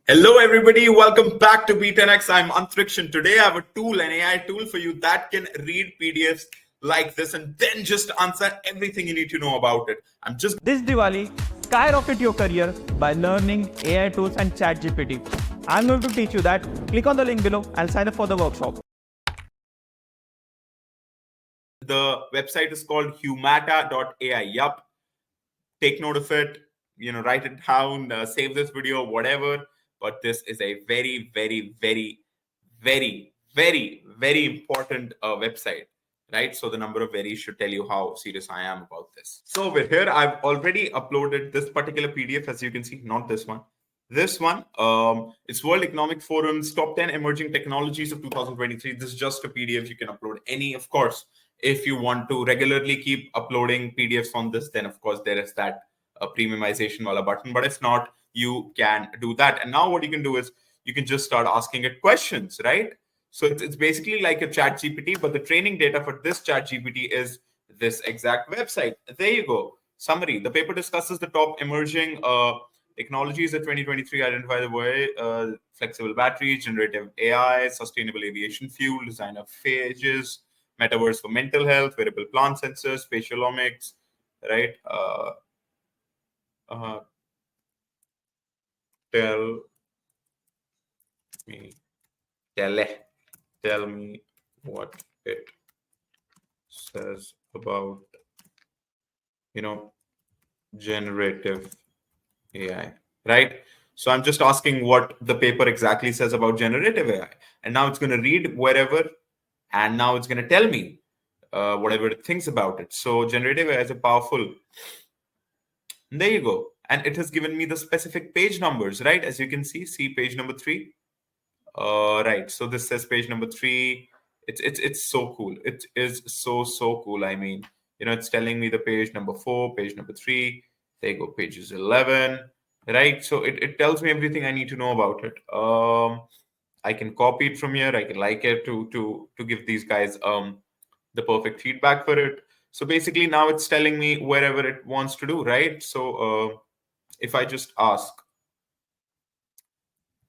Hello, everybody. Welcome back to B10X. I'm Antrikshan. Today, I have a tool, an AI tool for you that can read PDFs like this and then just answer everything you need to know about it. This Diwali, skyrocket your career by learning AI tools and ChatGPT. I'm going to teach you that. Click on the link below and sign up for the workshop. The website is called humata.ai. Yup. Take note of it. Write it down, save this video, whatever. But this is a very, very, very, very, very, very important website, right? So the number of very should tell you how serious I am about this. So over here, I've already uploaded this particular PDF, as you can see, not this one. This one, it's World Economic Forum's top 10 emerging technologies of 2023. This is just a PDF. You can upload any, of course. If you want to regularly keep uploading PDFs on this, then of course there is that premiumization wala button. But if not, you can do that. And now what you can do is you can just start asking it questions, right? So it's basically like a chat GPT, but the training data for this chat GPT is this exact website. There you go. Summary. The paper discusses the top emerging technologies of 2023, identify the way, flexible batteries, generative AI, sustainable aviation fuel, design of phages, metaverse for mental health, wearable plant sensors, spatial omics, right? Tell me, tell me what it says about, generative AI, right? So I'm just asking what the paper exactly says about generative AI. And now it's going to read wherever, and now it's going to tell me whatever it thinks about it. So generative AI is a powerful. There you go. And it has given me the specific page numbers, right? As you can see page number 3. Right. So this says page number 3. It's so cool. It is so cool. I mean, it's telling me the page number 4, page number 3. There you go, pages 11. Right. So it tells me everything I need to know about it. I can copy it from here. I can like it to give these guys the perfect feedback for it. So basically now it's telling me wherever it wants to do, right? So if I just ask,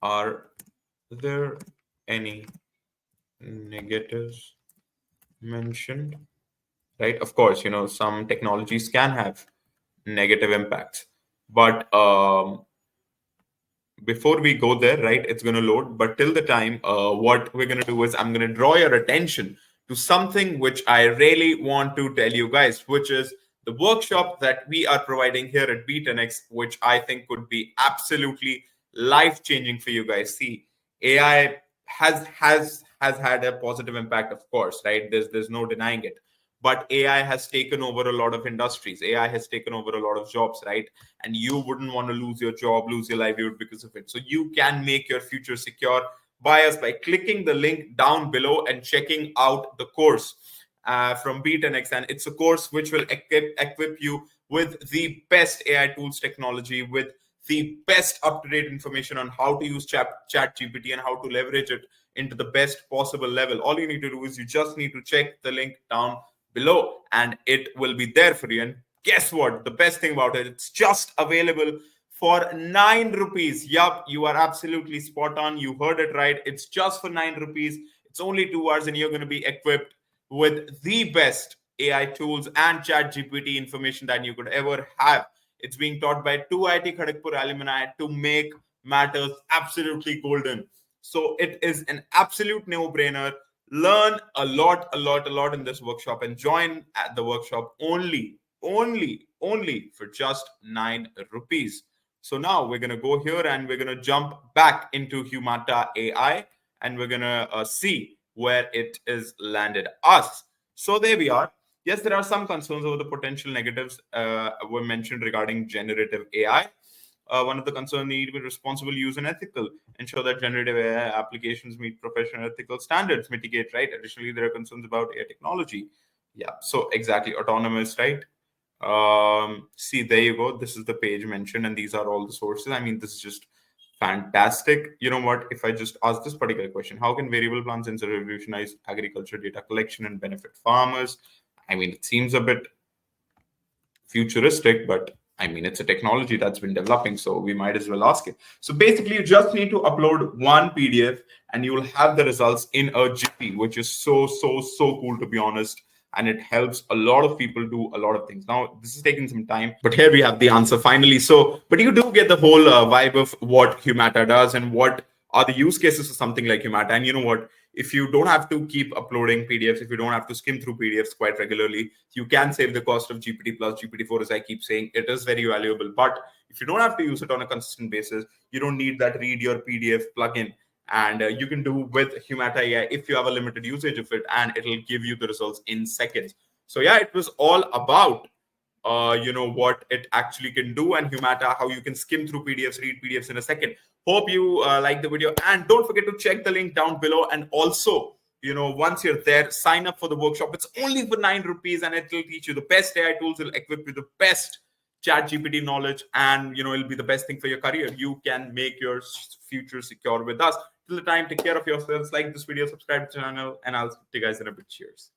are there any negatives mentioned? Right? Of course, some technologies can have negative impacts, but before we go there, right, it's going to load. But till the time, what we're going to do is I'm going to draw your attention to something which I really want to tell you guys, which is the workshop that we are providing here at B10X, which I think could be absolutely life-changing for you guys. See, AI has had a positive impact, of course, right? There's no denying it. But AI has taken over a lot of industries. AI has taken over a lot of jobs, right? And you wouldn't want to lose your job, lose your livelihood because of it. So you can make your future secure by clicking the link down below and checking out the course from B10X. And it's a course which will equip you with the best AI tools technology, with the best up-to-date information on how to use chat GPT and how to leverage it into the best possible level. All you need to do is you just need to check the link down below and it will be there for you. And guess what? The best thing about it, it's just available for 9 rupees. Yup, you are absolutely spot on. You heard it right. It's just for 9 rupees. It's only 2 hours and you're going to be equipped with the best AI tools and chat GPT information that you could ever have. It's being taught by 2 IIT Kharagpur alumni to make matters absolutely golden. So it is an absolute no-brainer. Learn a lot in this workshop and join at the workshop only for just 9 rupees. So now we're going to go here and we're going to jump back into Humata AI and we're going to see where it is landed us. So there we are. Yes, there are some concerns over the potential negatives were mentioned regarding generative AI. One of the concerns need to be responsible use and ethical, ensure that generative AI applications meet professional ethical standards, mitigate, right? Additionally, there are concerns about AI technology. Yeah, so exactly, autonomous, right? See, there you go. This is the page mentioned, and these are all the sources. I mean, this is just fantastic. You know what? If I just ask this particular question, how can variable plant sensor revolutionize agriculture data collection and benefit farmers? I mean, it seems a bit futuristic, but I mean, it's a technology that's been developing, so we might as well ask it. So basically, you just need to upload one PDF and you will have the results in a GP, which is so cool, to be honest. And it helps a lot of people do a lot of things. Now, this is taking some time, but here we have the answer finally. So, but you do get the whole vibe of what Humata does and what are the use cases of something like Humata. And you know what? If you don't have to keep uploading PDFs, if you don't have to skim through PDFs quite regularly, you can save the cost of GPT plus GPT-4, as I keep saying. It is very valuable. But if you don't have to use it on a consistent basis, you don't need that read your PDF plugin. And you can do with Humata AI if you have a limited usage of it, and it'll give you the results in seconds. So yeah, it was all about what it actually can do, and Humata, how you can skim through PDFs, read PDFs in a second. Hope you like the video, and don't forget to check the link down below. And also, once you're there, sign up for the workshop. It's only for 9 rupees, and it will teach you the best AI tools. Will equip you the best chat GPT knowledge, and it'll be the best thing for your career. You can make your future secure with us. Till the time, take care of yourselves, like this video, subscribe to the channel, and I'll see you guys in a bit. Cheers.